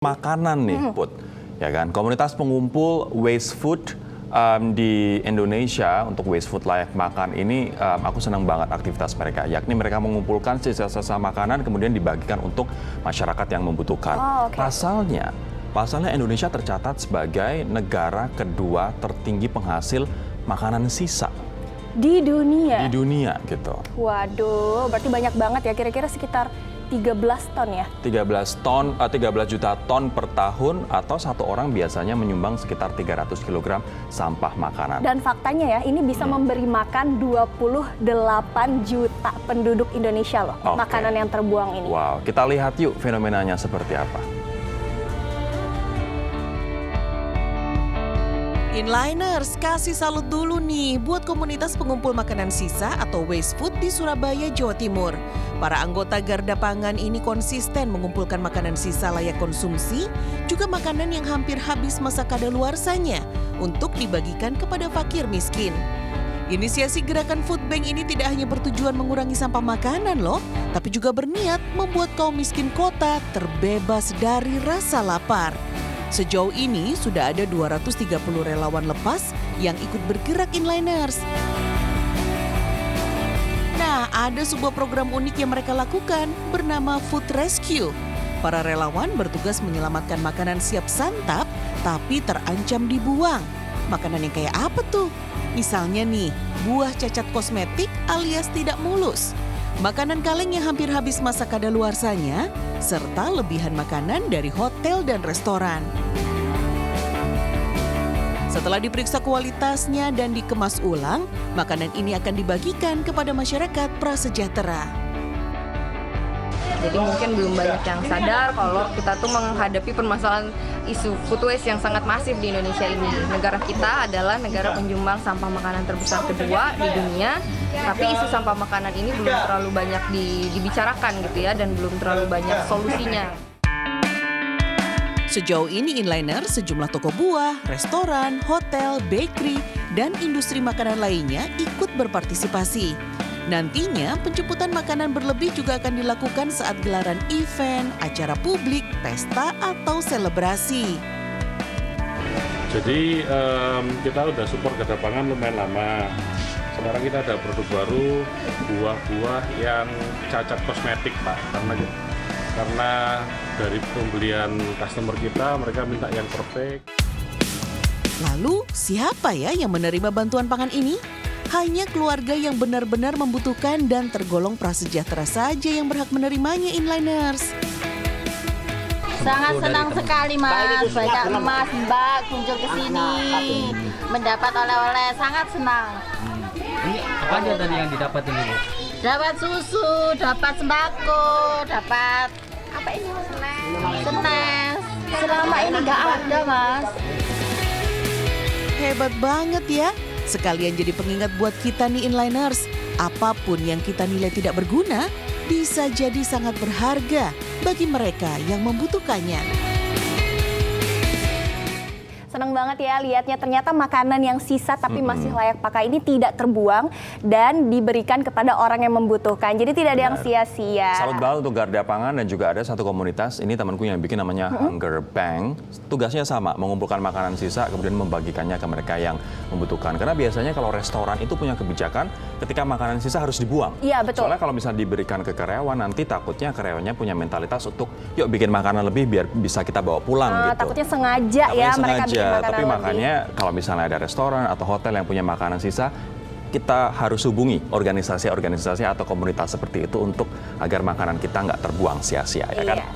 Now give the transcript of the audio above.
Makanan nih, Put, ya kan? Komunitas pengumpul waste food di Indonesia untuk waste food layak makan ini, aku senang banget aktivitas mereka. Yakni mereka mengumpulkan sisa-sisa makanan kemudian dibagikan untuk masyarakat yang membutuhkan. Pasalnya Indonesia tercatat sebagai negara kedua tertinggi penghasil makanan sisa di dunia. Di dunia gitu. Waduh, berarti banyak banget ya, kira-kira sekitar 13 ton ya? 13 juta ton per tahun, atau satu orang biasanya menyumbang sekitar 300 kg sampah makanan. Dan faktanya ya, ini bisa memberi makan 28 juta penduduk Indonesia loh, makanan yang terbuang ini. Wow, kita lihat yuk fenomenanya seperti apa. Inliners, kasih salut dulu nih buat komunitas pengumpul makanan sisa atau waste food di Surabaya, Jawa Timur. Para anggota Garda Pangan ini konsisten mengumpulkan makanan sisa layak konsumsi, juga makanan yang hampir habis masa kadaluarsanya untuk dibagikan kepada fakir miskin. Inisiasi gerakan Food Bank ini tidak hanya bertujuan mengurangi sampah makanan loh, tapi juga berniat membuat kaum miskin kota terbebas dari rasa lapar. Sejauh ini sudah ada 230 relawan lepas yang ikut bergerak Inliners. Nah, ada sebuah program unik yang mereka lakukan bernama Food Rescue. Para relawan bertugas menyelamatkan makanan siap santap tapi terancam dibuang. Makanan yang kayak apa tuh? Misalnya nih, buah cacat kosmetik alias tidak mulus, makanan kaleng yang hampir habis masa kadaluarsanya, serta lebihan makanan dari hotel dan restoran. Setelah diperiksa kualitasnya dan dikemas ulang, makanan ini akan dibagikan kepada masyarakat prasejahtera. Jadi mungkin belum banyak yang sadar kalau kita tuh menghadapi permasalahan isu food waste yang sangat masif di Indonesia ini. Negara kita adalah negara penyumbang sampah makanan terbesar kedua di dunia, tapi isu sampah makanan ini belum terlalu banyak dibicarakan gitu ya, dan belum terlalu banyak solusinya. Sejauh ini Inliners, sejumlah toko buah, restoran, hotel, bakery, dan industri makanan lainnya ikut berpartisipasi. Nantinya penjemputan makanan berlebih juga akan dilakukan saat gelaran event, acara publik, pesta, atau selebrasi. Jadi kita udah support Garda Pangan lumayan lama. Sekarang kita ada produk baru, buah-buah yang cacat kosmetik, Pak. Karena dari pembelian customer kita, mereka minta yang perfect. Lalu, siapa ya yang menerima bantuan pangan ini? Hanya keluarga yang benar-benar membutuhkan dan tergolong prasejahtera saja yang berhak menerimanya, Inliners. Sangat senang sekali, Mas. Banyak Mas, Mbak kunjung ke sini, mendapat oleh-oleh, sangat senang. Ini apa aja tadi yang didapat ini, Bu? Dapat susu, dapat sembako, dapat apa ini, Mas? Snack. Selama ini nggak ada, Mas. Hebat banget ya. Sekalian jadi pengingat buat kita nih Inliners. Apapun yang kita nilai tidak berguna, bisa jadi sangat berharga bagi mereka yang membutuhkannya. Senang banget ya lihatnya, ternyata makanan yang sisa tapi masih layak pakai ini tidak terbuang dan diberikan kepada orang yang membutuhkan. Jadi tidak ada yang sia-sia. Salut banget untuk Garda Pangan, dan juga ada satu komunitas, ini temanku yang bikin, namanya Hunger Bank. Tugasnya sama, mengumpulkan makanan sisa kemudian membagikannya ke mereka yang membutuhkan. Karena biasanya kalau restoran itu punya kebijakan ketika makanan sisa harus dibuang. Iya, betul. Soalnya kalau misalnya diberikan ke karyawan, nanti takutnya karyawannya punya mentalitas untuk yuk bikin makanan lebih biar bisa kita bawa pulang gitu. Takutnya sengaja ya mereka bikin makanan tapi lebih. makanya kalau misalnya ada restoran atau hotel yang punya makanan sisa, kita harus hubungi organisasi-organisasi atau komunitas seperti itu untuk agar makanan kita nggak terbuang sia-sia, ya kan?